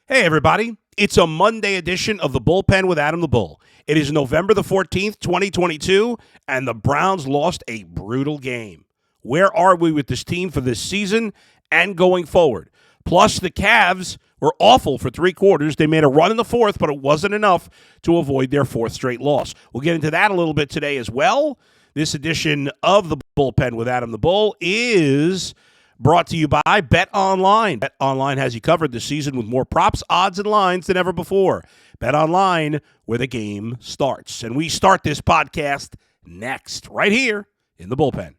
Hey, everybody. It's a Monday edition of the Bullpen with Adam the Bull. It is November the 14th, 2022, and the Browns lost a brutal game. Where are we with this team for this season and going forward? Plus, the Cavs were awful for three quarters. They made a run in the fourth, but it wasn't enough to avoid their fourth straight loss. We'll get into that a little bit today as well. This edition of the Bullpen with Adam the Bull is brought to you by Bet Online. Bet Online has you covered this season with more props, odds, and lines than ever before. Bet Online, where the game starts. And we start this podcast next, right here in the Bullpen.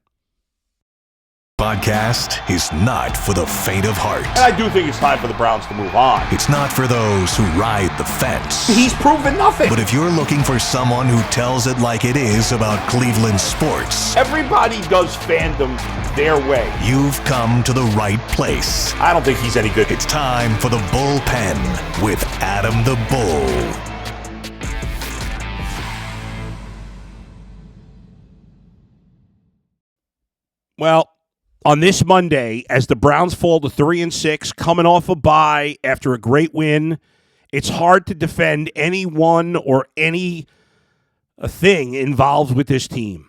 Podcast is not for the faint of heart. And I do think it's time for the Browns to move on. It's not for those who ride the fence. He's proven nothing. But if you're looking for someone who tells it like it is about Cleveland sports, Everybody does fandom their way. You've come to the right place. I don't think he's any good. It's time for the Bullpen with Adam the Bull. Well, on this Monday, as the Browns fall to 3-6, coming off a bye after a great win, it's hard to defend anyone or any thing involved with this team.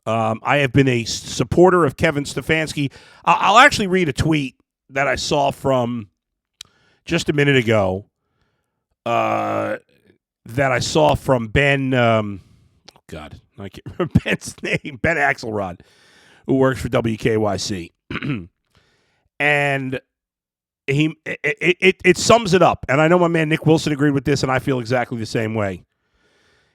I have been a supporter of Kevin Stefanski. I'll actually read a tweet that I saw from just a minute ago that I saw from Ben, I can't remember Ben's name, Ben Axelrod, who works for WKYC. And it sums it up. And I know my man Nick Wilson agreed with this, and I feel exactly the same way.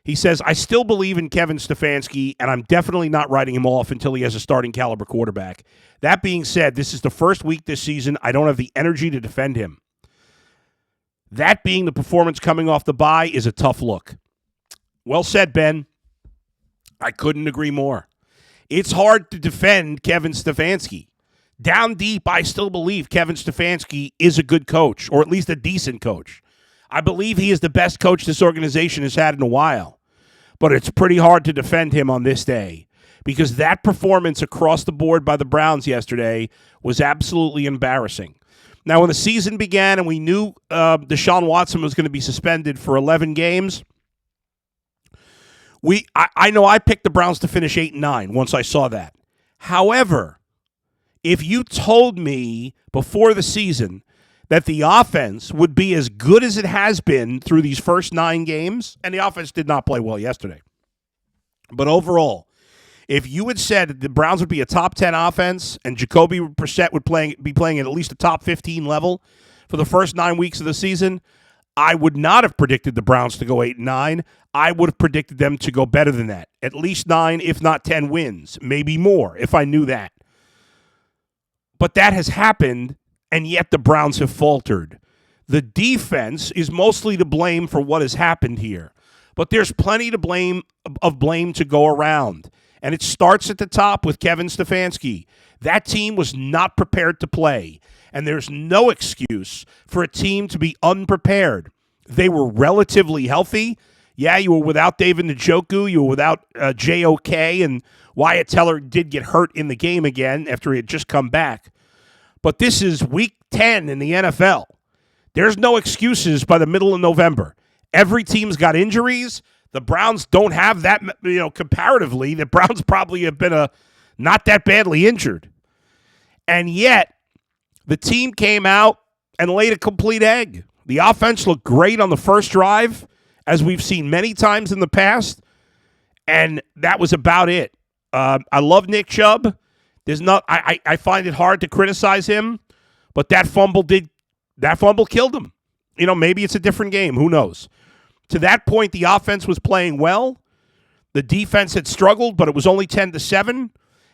He says, I still believe in Kevin Stefanski, and I'm definitely not writing him off until he has a starting caliber quarterback. That being said, this is the first week this season. I don't have the energy to defend him. That being the performance coming off the bye is a tough look. Well said, Ben. I couldn't agree more. It's hard to defend Kevin Stefanski. Down deep, I still believe Kevin Stefanski is a good coach, or at least a decent coach. I believe he is the best coach this organization has had in a while. But it's pretty hard to defend him on this day because that performance across the board by the Browns yesterday was absolutely embarrassing. Now, when the season began and we knew Deshaun Watson was going to be suspended for 11 games, I know I picked the Browns to finish 8-9 once I saw that. However, if you told me before the season that the offense would be as good as it has been through these first 9 games, and the offense did not play well yesterday, but overall, if you had said that the Browns would be a top 10 offense and Jacoby Brissett would be playing at least a top 15 level for the first 9 weeks of the season, I would not have predicted the Browns to go 8-9. I would have predicted them to go better than that. At least 9, if not 10 wins. Maybe more, if I knew that. But that has happened, and yet the Browns have faltered. The defense is mostly to blame for what has happened here. But there's plenty of blame to go around. And it starts at the top with Kevin Stefanski. That team was not prepared to play. And there's no excuse for a team to be unprepared. They were relatively healthy. Yeah, you were without David Njoku. You were without JOK. And Wyatt Teller did get hurt in the game again after he had just come back. But this is week 10 in the NFL. There's no excuses by the middle of November. Every team's got injuries. The Browns don't have that, comparatively. The Browns probably have been not that badly injured. And yet, the team came out and laid a complete egg. The offense looked great on the first drive, as we've seen many times in the past, and that was about it. I love Nick Chubb. I find it hard to criticize him, but that fumble killed him. Maybe it's a different game. Who knows? To that point, the offense was playing well. The defense had struggled, but it was only 10-7.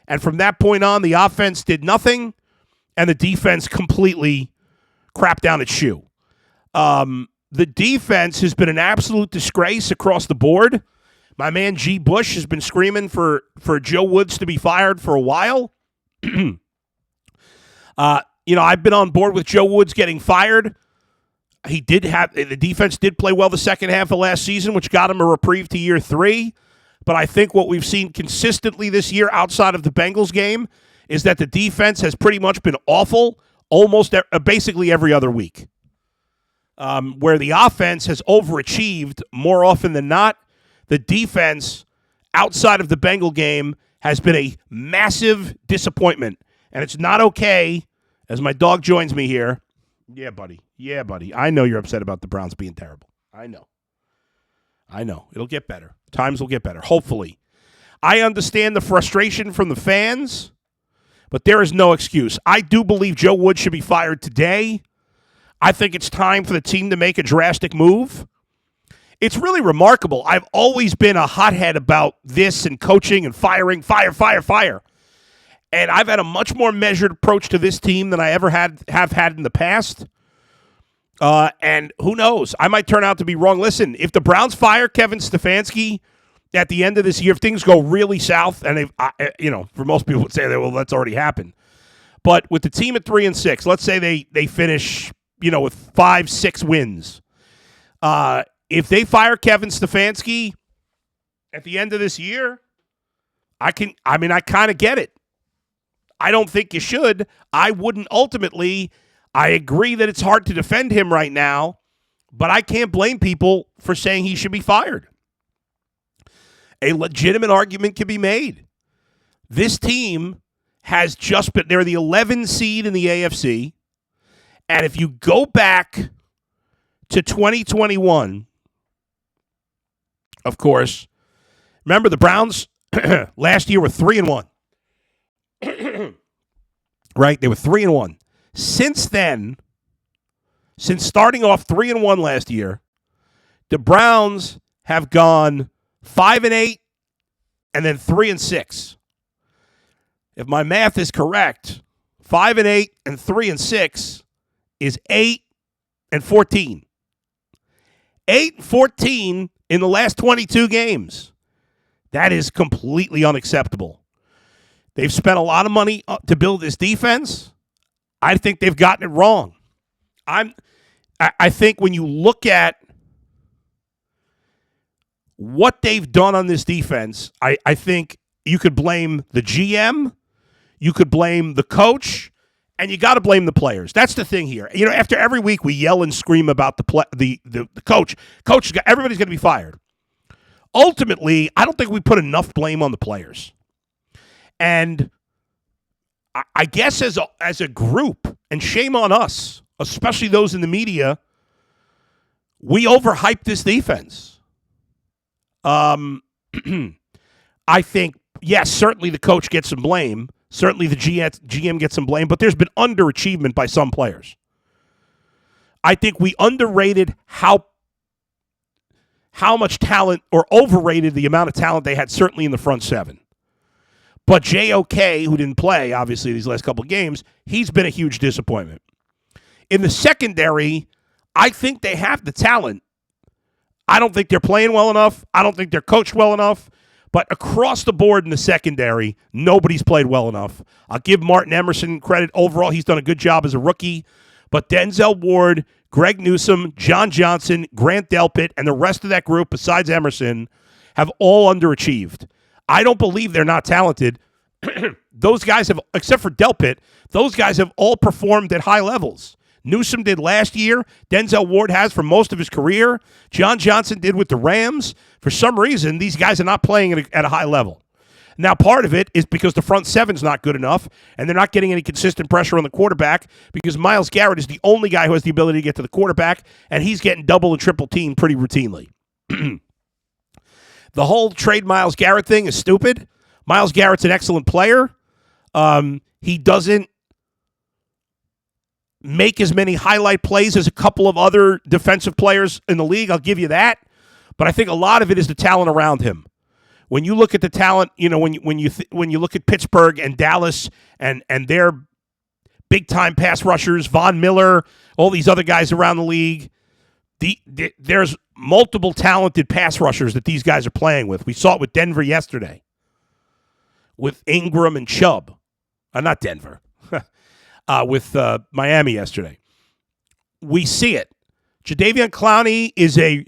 And from that point on, the offense did nothing, and the defense completely crapped down its shoe. The defense has been an absolute disgrace across the board. My man G. Bush has been screaming for Joe Woods to be fired for a while. I've been on board with Joe Woods getting fired. The defense did play well the second half of last season, which got him a reprieve to year 3. But I think what we've seen consistently this year outside of the Bengals game is that the defense has pretty much been awful almost basically every other week. where the offense has overachieved more often than not. The defense outside of the Bengal game has been a massive disappointment. And it's not okay, as my dog joins me here. Yeah, buddy. Yeah, buddy. I know you're upset about the Browns being terrible. I know. It'll get better. Times will get better, hopefully. I understand the frustration from the fans, but there is no excuse. I do believe Joe Wood should be fired today. I think it's time for the team to make a drastic move. It's really remarkable. I've always been a hothead about this and coaching and firing, fire. And I've had a much more measured approach to this team than I ever have had in the past. And who knows? I might turn out to be wrong. Listen, if the Browns fire Kevin Stefanski at the end of this year, if things go really south, and for most people would say that, well, that's already happened. But with the team at 3-6, let's say they finish, with 5-6 wins. If they fire Kevin Stefanski at the end of this year, I kind of get it. I don't think you should. I wouldn't ultimately. I agree that it's hard to defend him right now, but I can't blame people for saying he should be fired. A legitimate argument can be made. This team has just been, they're the 11 seed in the AFC, and if you go back to 2021, of course, remember the Browns last year were 3-1. Right? They were 3-1. Since then, since starting off 3-1 last year, the Browns have gone 5-8 and then 3-6. If my math is correct, 5-8 and 3-6 is 8-14. 8-14 in the last 22 games. That is completely unacceptable. They've spent a lot of money to build this defense. I think they've gotten it wrong. I think when you look at what they've done on this defense, I think you could blame the GM, you could blame the coach, and you got to blame the players. That's the thing here. After every week we yell and scream about the coach. Coach, everybody's going to be fired. Ultimately, I don't think we put enough blame on the players. And I guess as a group, and shame on us, especially those in the media, we overhyped this defense. I think, yes, certainly the coach gets some blame. Certainly the GM gets some blame, but there's been underachievement by some players. I think we underrated how much talent, or overrated the amount of talent they had, certainly in the front seven. But JOK, who didn't play, obviously, these last couple of games, he's been a huge disappointment. In the secondary, I think they have the talent. I don't think they're playing well enough. I don't think they're coached well enough. But across the board in the secondary, nobody's played well enough. I'll give Martin Emerson credit. Overall, he's done a good job as a rookie. But Denzel Ward, Greg Newsome, John Johnson, Grant Delpit, and the rest of that group, besides Emerson, have all underachieved. I don't believe they're not talented. Those guys have, except for Delpit, those guys have all performed at high levels. Newsome did last year. Denzel Ward has for most of his career. John Johnson did with the Rams. For some reason, these guys are not playing at a high level. Now, part of it is because the front seven's not good enough, and they're not getting any consistent pressure on the quarterback because Myles Garrett is the only guy who has the ability to get to the quarterback, and he's getting double and triple teamed pretty routinely. The whole trade Myles Garrett thing is stupid. Myles Garrett's an excellent player. He doesn't make as many highlight plays as a couple of other defensive players in the league. I'll give you that. But I think a lot of it is the talent around him. When you look at the talent, when you look at Pittsburgh and Dallas and their big-time pass rushers, Von Miller, all these other guys around the league, there's multiple talented pass rushers that these guys are playing with. We saw it with Denver yesterday, with Ingram and Chubb. Not Denver. With Miami yesterday. We see it. Jadeveon Clowney is a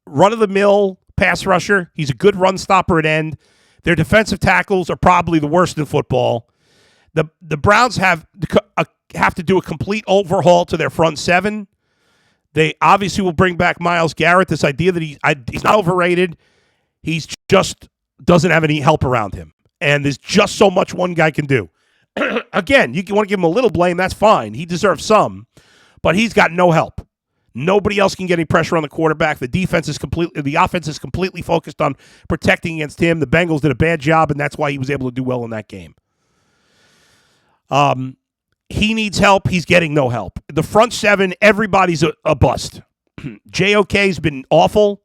run-of-the-mill pass rusher. He's a good run stopper at end. Their defensive tackles are probably the worst in football. The Browns have to do a complete overhaul to their front seven. They obviously will bring back Myles Garrett. This idea that he's not overrated. He's just doesn't have any help around him. And there's just so much one guy can do. Again, you want to give him a little blame. That's fine. He deserves some. But he's got no help. Nobody else can get any pressure on the quarterback. The offense is completely focused on protecting against him. The Bengals did a bad job, and that's why he was able to do well in that game. He needs help. He's getting no help. The front seven, everybody's a bust. JOK's been awful.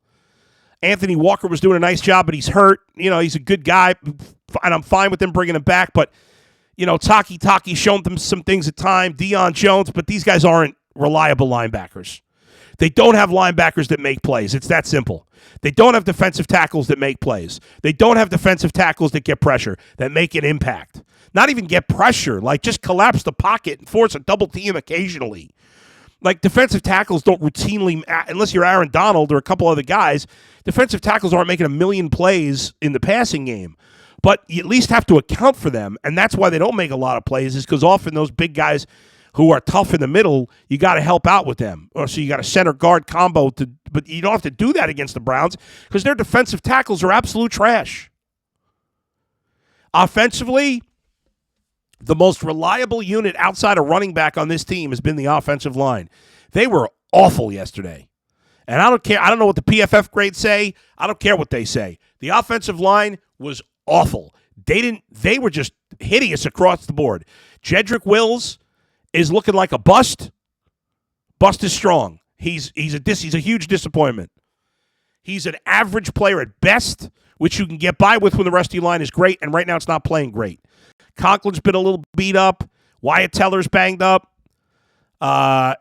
Anthony Walker was doing a nice job, but he's hurt. He's a good guy, and I'm fine with them bringing him back. But, Taki shown them some things at time. Deion Jones, but these guys aren't reliable linebackers. They don't have linebackers that make plays. It's that simple. They don't have defensive tackles that make plays. They don't have defensive tackles that get pressure, that make an impact. Not even get pressure, like just collapse the pocket and force a double team occasionally. Like defensive tackles don't routinely, unless you're Aaron Donald or a couple other guys, defensive tackles aren't making a million plays in the passing game. But you at least have to account for them, and that's why they don't make a lot of plays, is because often those big guys who are tough in the middle, you got to help out with them. Or so you got a center guard combo, but you don't have to do that against the Browns because their defensive tackles are absolute trash. Offensively, the most reliable unit outside of running back on this team has been the offensive line. They were awful yesterday. And I don't care. I don't know what the PFF grades say. I don't care what they say. The offensive line was awful. They were just hideous across the board. Jedrick Wills is looking like a bust. Bust is strong. He's a huge disappointment. He's an average player at best, which you can get by with when the rest of your line is great, and right now it's not playing great. Conklin's been a little beat up. Wyatt Teller's banged up. Obviously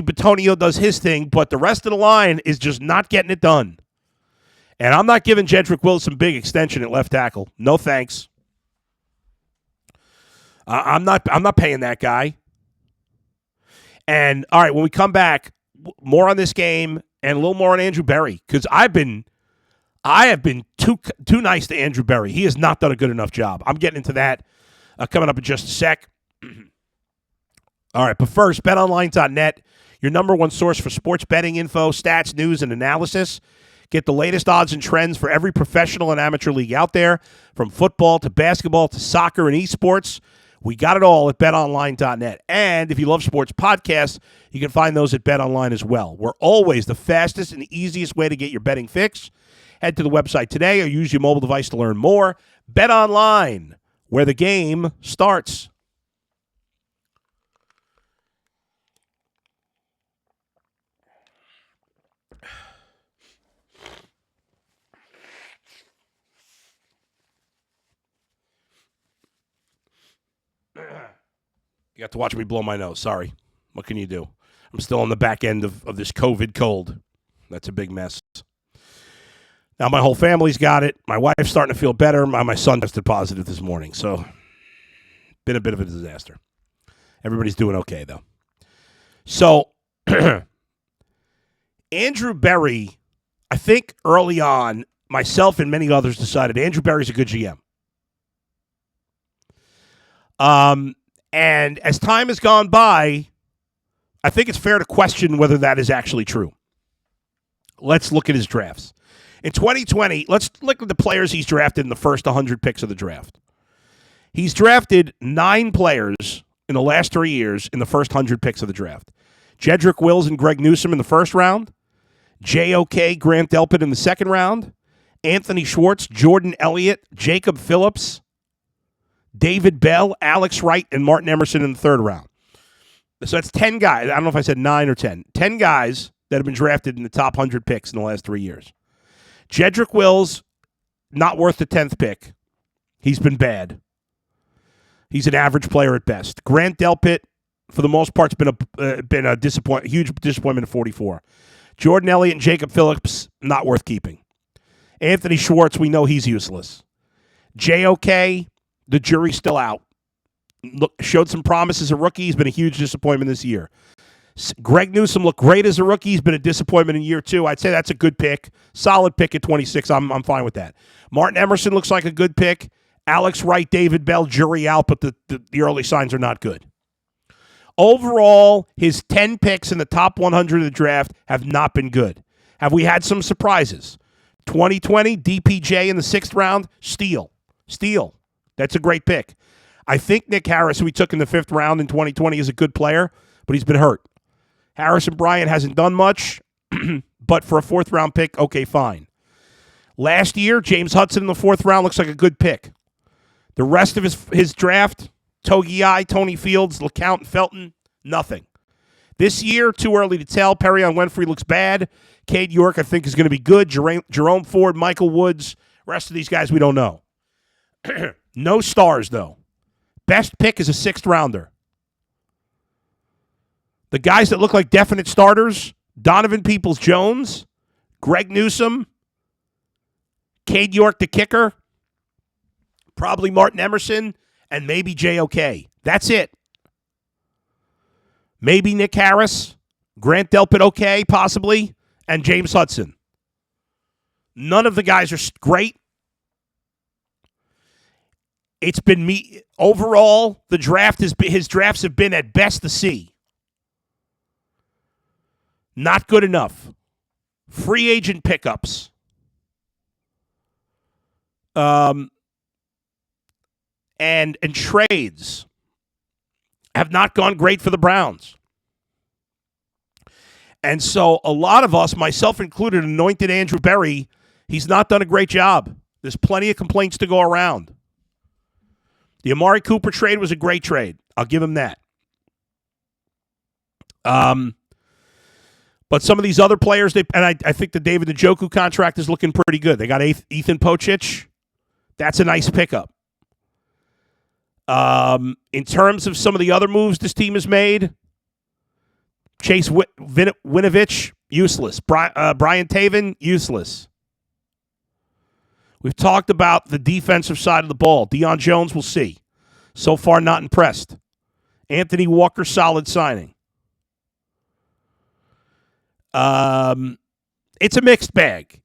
Bitonio does his thing, but the rest of the line is just not getting it done. And I'm not giving Jedrick Wills some big extension at left tackle. No thanks. I'm not paying that guy. And all right, when we come back, more on this game and a little more on Andrew Berry, because I have been too nice to Andrew Berry. He has not done a good enough job. I'm getting into that coming up in just a sec. All right, but first, betonline.net, your number one source for sports betting info, stats, news, and analysis. Get the latest odds and trends for every professional and amateur league out there, from football to basketball to soccer and esports. We got it all at betonline.net. And if you love sports podcasts, you can find those at BetOnline as well. We're always the fastest and easiest way to get your betting fix. Head to the website today or use your mobile device to learn more. BetOnline, where the game starts. You have to watch me blow my nose. Sorry. What can you do? I'm still on the back end of this COVID cold. That's a big mess. Now my whole family's got it. My wife's starting to feel better. My son tested positive this morning. So, been a bit of a disaster. Everybody's doing okay, though. So, Andrew Berry, I think early on, myself and many others decided Andrew Berry's a good GM. And as time has gone by, I think it's fair to question whether that is actually true. Let's look at his drafts. In 2020, let's look at the players he's drafted in the first 100 picks of the draft. He's drafted 9 players in the last 3 years in the first 100 picks of the draft. Jedrick Wills and Greg Newsome in the first round. JOK, Grant Delpit in the second round. Anthony Schwartz, Jordan Elliott, Jacob Phillips, David Bell, Alex Wright, and Martin Emerson in the third round. So that's 10 guys. I don't know if I said 9 or 10. 10 guys that have been drafted in the top 100 picks in the last 3 years. Jedrick Wills, not worth the 10th pick. He's been bad. He's an average player at best. Grant Delpit, for the most part, has been a huge disappointment at 44. Jordan Elliott and Jacob Phillips, not worth keeping. Anthony Schwartz, we know he's useless. JOK, the jury's still out. Showed some promise as a rookie. He's been a huge disappointment this year. Greg Newsome looked great as a rookie. He's been a disappointment in year 2. I'd say that's a good pick. Solid pick at 26. I'm fine with that. Martin Emerson looks like a good pick. Alex Wright, David Bell, jury out, but the early signs are not good. Overall, his 10 picks in the top 100 of the draft have not been good. Have we had some surprises? 2020, DPJ in the 6th round, steal. That's a great pick. I think Nick Harris, who we took in the 5th round in 2020, is a good player, but he's been hurt. Harrison Bryant hasn't done much, but for a 4th round pick, okay, fine. Last year, James Hudson in the 4th round looks like a good pick. The rest of his draft, Togiai, Tony Fields, LeCount, and Felton, nothing. This year, too early to tell. Perion Winfrey looks bad. Cade York, I think, is going to be good. Jerome Ford, Michael Woods, rest of these guys we don't know. No stars, though. Best pick is a 6th rounder. The guys that look like definite starters, Donovan Peoples-Jones, Greg Newsome, Cade York, the kicker, probably Martin Emerson, and maybe JOK. That's it. Maybe Nick Harris, Grant Delpit, okay, possibly, and James Hudson. None of the guys are great. It's been me. Overall, his drafts have been at best a C. Not good enough. Free agent pickups. And trades have not gone great for the Browns. And so a lot of us, myself included, anointed Andrew Berry. He's not done a great job. There's plenty of complaints to go around. The Amari Cooper trade was a great trade. I'll give him that. But some of these other players, I think the David Njoku contract is looking pretty good. They got Ethan Pocic. That's a nice pickup. In terms of some of the other moves this team has made, Chase Winovich, useless. Brian Taven, useless. We've talked about the defensive side of the ball. Deion Jones, we'll see. So far, not impressed. Anthony Walker, solid signing. It's a mixed bag.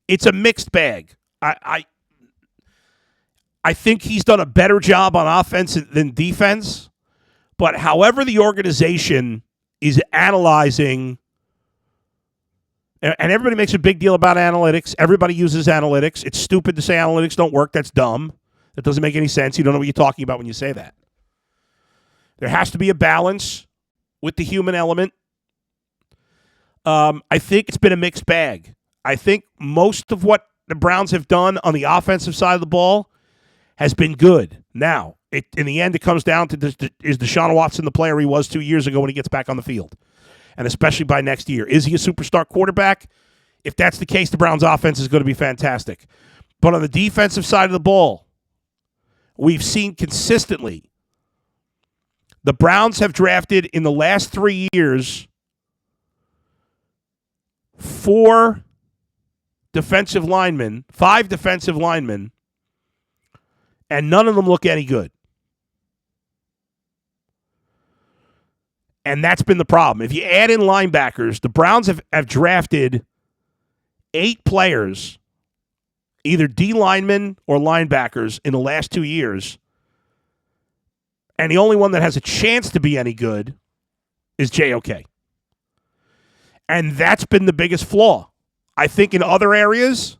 I think he's done a better job on offense than defense. But however the organization is analyzing, and everybody makes a big deal about analytics. Everybody uses analytics. It's stupid to say analytics don't work. That's dumb. That doesn't make any sense. You don't know what you're talking about when you say that. There has to be a balance with the human element. I think it's been a mixed bag. I think most of what the Browns have done on the offensive side of the ball has been good. Now, in the end, it comes down to is Deshaun Watson the player he was 2 years ago when he gets back on the field? And especially by next year. Is he a superstar quarterback? If that's the case, the Browns' offense is going to be fantastic. But on the defensive side of the ball, we've seen consistently the Browns have drafted in the last 3 years 5 defensive linemen, and none of them look any good. And that's been the problem. If you add in linebackers, the Browns have drafted 8 players, either D linemen or linebackers, in the last 2 years. And the only one that has a chance to be any good is JOK. And that's been the biggest flaw. I think in other areas,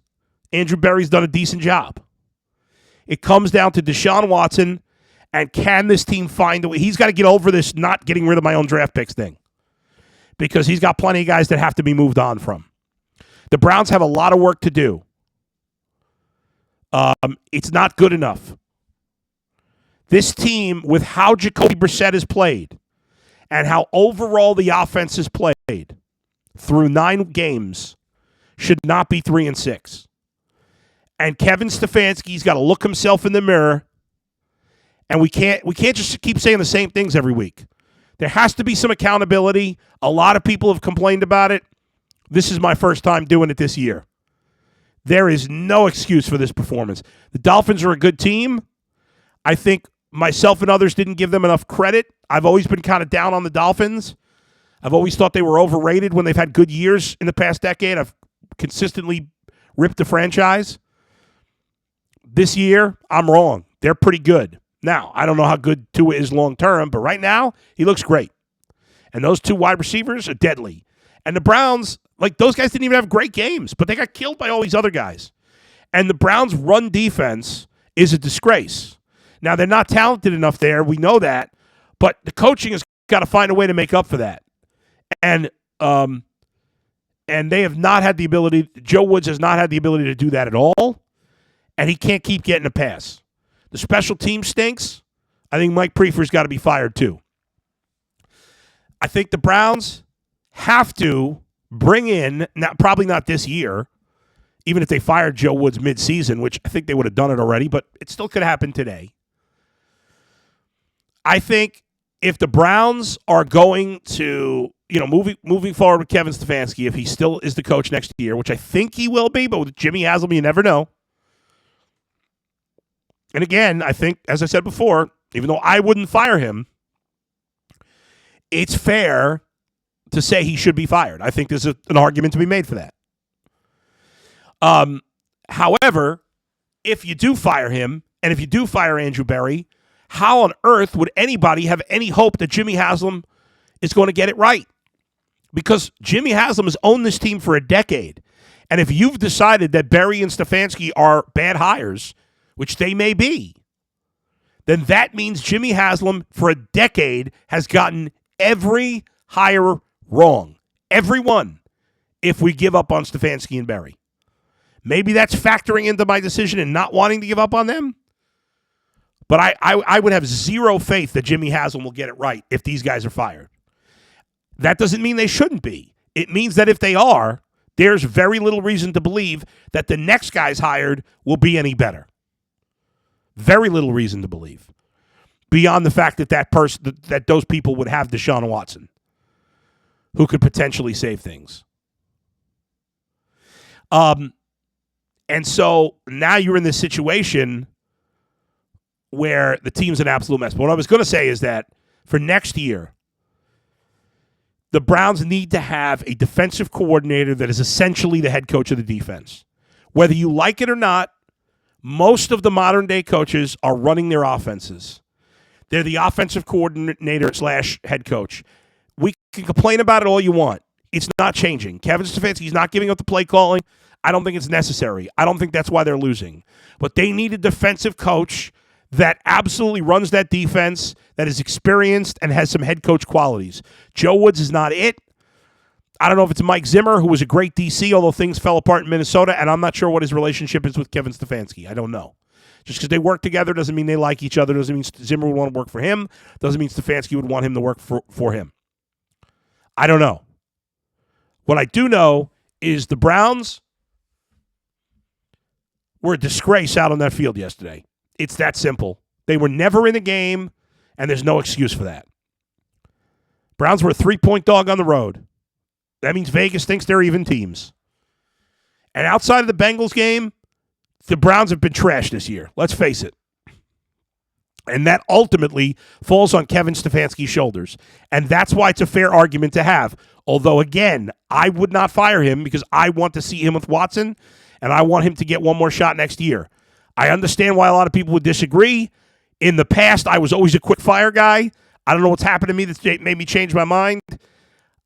Andrew Berry's done a decent job. It comes down to Deshaun Watson, and can this team find a way? He's got to get over this not getting rid of my own draft picks thing, because he's got plenty of guys that have to be moved on from. The Browns have a lot of work to do. It's not good enough. This team, with how Jacoby Brissett has played and how overall the offense has played through 9 games, should not be 3-6. And Kevin Stefanski's got to look himself in the mirror, and we can't just keep saying the same things every week. There has to be some accountability. A lot of people have complained about it. This is my first time doing it this year. There is no excuse for this performance. The Dolphins are a good team. I think myself and others didn't give them enough credit. I've always been kind of down on the Dolphins. I've always thought they were overrated when they've had good years in the past decade. I've consistently ripped the franchise. This year, I'm wrong. They're pretty good. Now, I don't know how good Tua is long-term, but right now, he looks great. And those two wide receivers are deadly. And the Browns, like, those guys didn't even have great games, but they got killed by all these other guys. And the Browns' run defense is a disgrace. Now, they're not talented enough there. We know that. But the coaching has got to find a way to make up for that. And they have not had the ability. Joe Woods has not had the ability to do that at all. And he can't keep getting a pass. The special team stinks. I think Mike Prefer's got to be fired too. I think the Browns have to bring in, probably not this year, even if they fired Joe Woods midseason, which I think they would have done it already, but it still could happen today. I think if the Browns are going to, moving forward with Kevin Stefanski, if he still is the coach next year, which I think he will be, but with Jimmy Haslam, you never know. And again, I think, as I said before, even though I wouldn't fire him, it's fair to say he should be fired. I think there's an argument to be made for that. However, if you do fire him, and if you do fire Andrew Berry, how on earth would anybody have any hope that Jimmy Haslam is going to get it right? Because Jimmy Haslam has owned this team for a decade. And if you've decided that Berry and Stefanski are bad hires, which they may be, then that means Jimmy Haslam for a decade has gotten every hire wrong. Every one, if we give up on Stefanski and Berry. Maybe that's factoring into my decision and not wanting to give up on them. But I would have zero faith that Jimmy Haslam will get it right if these guys are fired. That doesn't mean they shouldn't be. It means that if they are, there's very little reason to believe that the next guys hired will be any better. Very little reason to believe. Beyond the fact that those people would have Deshaun Watson, who could potentially save things. And so now you're in this situation where the team's an absolute mess. But what I was going to say is that for next year, the Browns need to have a defensive coordinator that is essentially the head coach of the defense. Whether you like it or not, most of the modern-day coaches are running their offenses. They're the offensive coordinator / head coach. We can complain about it all you want. It's not changing. Kevin Stefanski's not giving up the play calling. I don't think it's necessary. I don't think that's why they're losing. But they need a defensive coach that absolutely runs that defense, that is experienced and has some head coach qualities. Joe Woods is not it. I don't know if it's Mike Zimmer, who was a great DC, although things fell apart in Minnesota, and I'm not sure what his relationship is with Kevin Stefanski. I don't know. Just because they work together doesn't mean they like each other, doesn't mean Zimmer would want to work for him, doesn't mean Stefanski would want him to work for him. I don't know. What I do know is the Browns were a disgrace out on that field yesterday. It's that simple. They were never in the game, and there's no excuse for that. Browns were a 3-point dog on the road. That means Vegas thinks they're even teams. And outside of the Bengals game, the Browns have been trashed this year. Let's face it. And that ultimately falls on Kevin Stefanski's shoulders. And that's why it's a fair argument to have. Although, again, I would not fire him because I want to see him with Watson, and I want him to get one more shot next year. I understand why a lot of people would disagree. In the past, I was always a quick fire guy. I don't know what's happened to me that made me change my mind.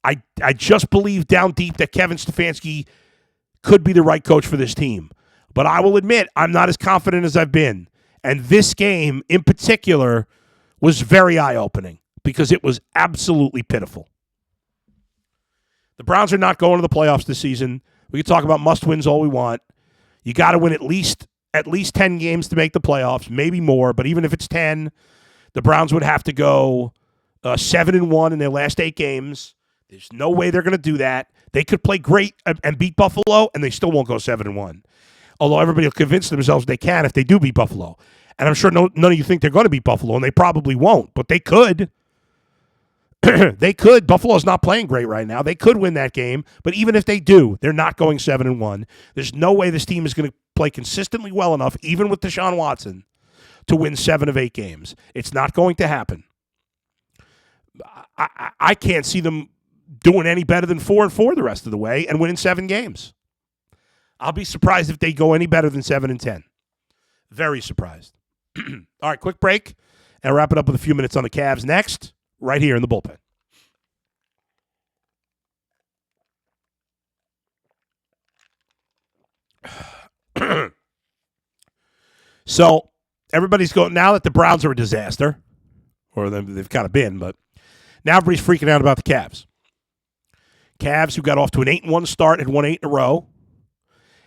I just believe down deep that Kevin Stefanski could be the right coach for this team. But I will admit, I'm not as confident as I've been. And this game, in particular, was very eye-opening because it was absolutely pitiful. The Browns are not going to the playoffs this season. We can talk about must-wins all we want. You got to win at least 10 games to make the playoffs, maybe more. But even if it's 10, the Browns would have to go 7-1 in their last 8 games. There's no way they're going to do that. They could play great and beat Buffalo, and they still won't go 7-1. Although everybody will convince themselves they can if they do beat Buffalo. And I'm sure none of you think they're going to beat Buffalo, and they probably won't. But they could. They could. Buffalo's not playing great right now. They could win that game. But even if they do, they're not going 7-1. There's no way this team is going to play consistently well enough, even with Deshaun Watson, to win 7 of 8 games. It's not going to happen. I can't see them doing any better than 4-4 the rest of the way and winning 7 games. I'll be surprised if they go any better than 7-10. Very surprised. All right, quick break, and wrap it up with a few minutes on the Cavs next, right here in the bullpen. So everybody's going, now that the Browns are a disaster, or they've kind of been, but now everybody's freaking out about the Cavs. Cavs, who got off to an 8-1 start, had won 8 in a row,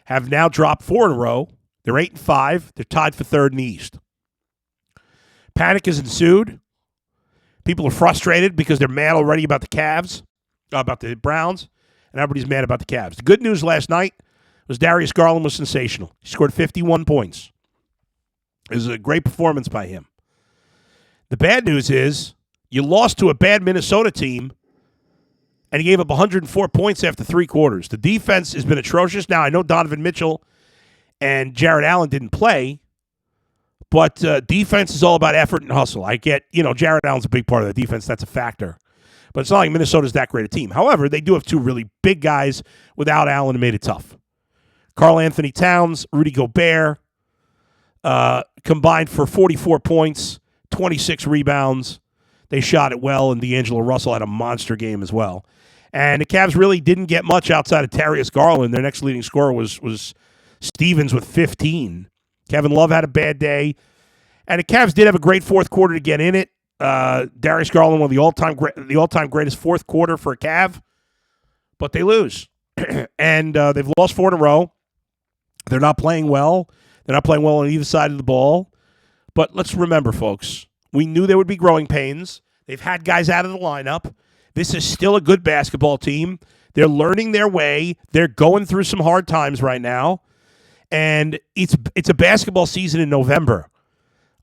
have now dropped 4 in a row. They're 8-5. They're tied for third in the East. Panic has ensued. People are frustrated because they're mad already about the Cavs, about the Browns, and everybody's mad about the Cavs. The good news last night was Darius Garland was sensational. He scored 51 points. It was a great performance by him. The bad news is you lost to a bad Minnesota team, and he gave up 104 points after 3 quarters. The defense has been atrocious. Now, I know Donovan Mitchell and Jared Allen didn't play, but defense is all about effort and hustle. I get, Jared Allen's a big part of the defense. That's a factor. But it's not like Minnesota's that great a team. However, they do have 2 really big guys without Allen, and made it tough. Karl Anthony Towns, Rudy Gobert, combined for 44 points, 26 rebounds. They shot it well, and D'Angelo Russell had a monster game as well. And the Cavs really didn't get much outside of Darius Garland. Their next leading scorer was Stevens with 15. Kevin Love had a bad day. And the Cavs did have a great fourth quarter to get in it. Darius Garland, one of the all-time greatest fourth quarter for a Cav. But they lose. And they've lost 4 in a row. They're not playing well. They're not playing well on either side of the ball. But let's remember, folks, we knew there would be growing pains. They've had guys out of the lineup. This is still a good basketball team. They're learning their way. They're going through some hard times right now. And it's a basketball season in November.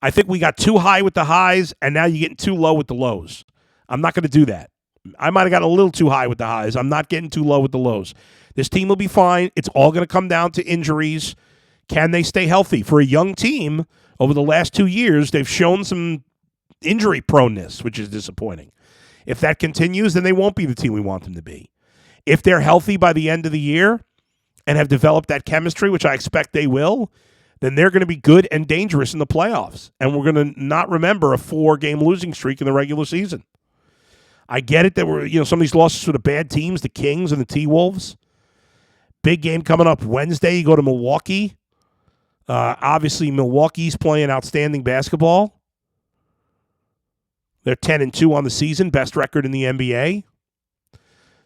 I think we got too high with the highs, and now you're getting too low with the lows. I'm not going to do that. I might have got a little too high with the highs. I'm not getting too low with the lows. This team will be fine. It's all going to come down to injuries. Can they stay healthy? For a young team, over the last 2 years, they've shown some injury proneness, which is disappointing. If that continues, then they won't be the team we want them to be. If they're healthy by the end of the year and have developed that chemistry, which I expect they will, then they're going to be good and dangerous in the playoffs. And we're going to not remember a 4-game losing streak in the regular season. I get it that some of these losses to the bad teams, the Kings and the T-Wolves. Big game coming up Wednesday. You go to Milwaukee. Obviously, Milwaukee's playing outstanding basketball. They're 10-2 on the season, best record in the NBA.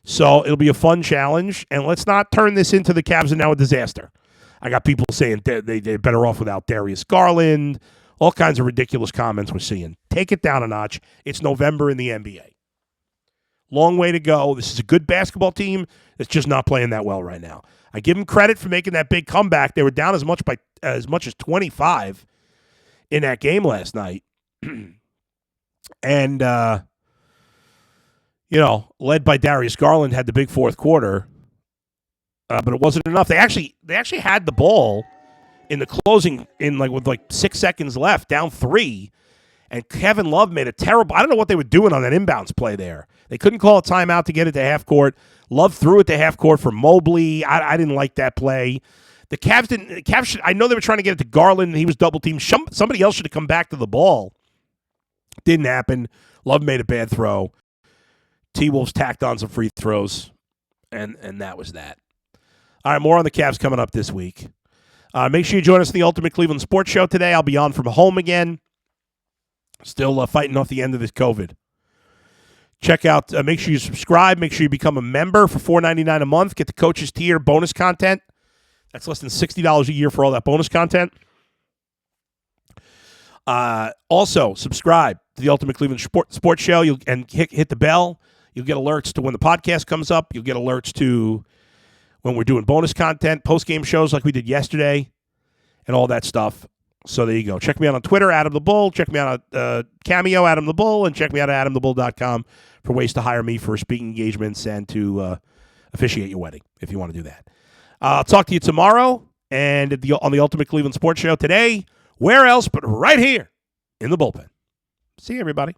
So it'll be a fun challenge. And let's not turn this into the Cavs are now a disaster. I got people saying they're better off without Darius Garland. All kinds of ridiculous comments we're seeing. Take it down a notch. It's November in the NBA. Long way to go. This is a good basketball team that's just not playing that well right now. I give them credit for making that big comeback. They were down as much as 25 in that game last night. And, led by Darius Garland, had the big fourth quarter. But it wasn't enough. They actually had the ball in the closing with 6 seconds left, down 3. And Kevin Love made a terrible – I don't know what they were doing on that inbounds play there. They couldn't call a timeout to get it to half court. Love threw it to half court for Mobley. I didn't like that play. The Cavs didn't – the Cavs should – I know they were trying to get it to Garland, and he was double-teamed. Somebody else should have come back to the ball. Didn't happen. Love made a bad throw. T-Wolves tacked on some free throws, and that was that. All right, more on the Cavs coming up this week. Make sure you join us in the Ultimate Cleveland Sports Show today. I'll be on from home again. Still fighting off the end of this COVID. Check out, make sure you subscribe. Make sure you become a member for $4.99 a month. Get the Coach's Tier bonus content. That's less than $60 a year for all that bonus content. Also, subscribe to the Ultimate Cleveland Sports Show and hit the bell. You'll get alerts to when the podcast comes up. You'll get alerts to when we're doing bonus content, post-game shows like we did yesterday, and all that stuff. So there you go. Check me out on Twitter, Adam the Bull. Check me out on Cameo, Adam the Bull. And check me out at AdamTheBull.com for ways to hire me for speaking engagements and to officiate your wedding, if you want to do that. I'll talk to you tomorrow and on the Ultimate Cleveland Sports Show today. Where else but right here in the bullpen. See you, everybody.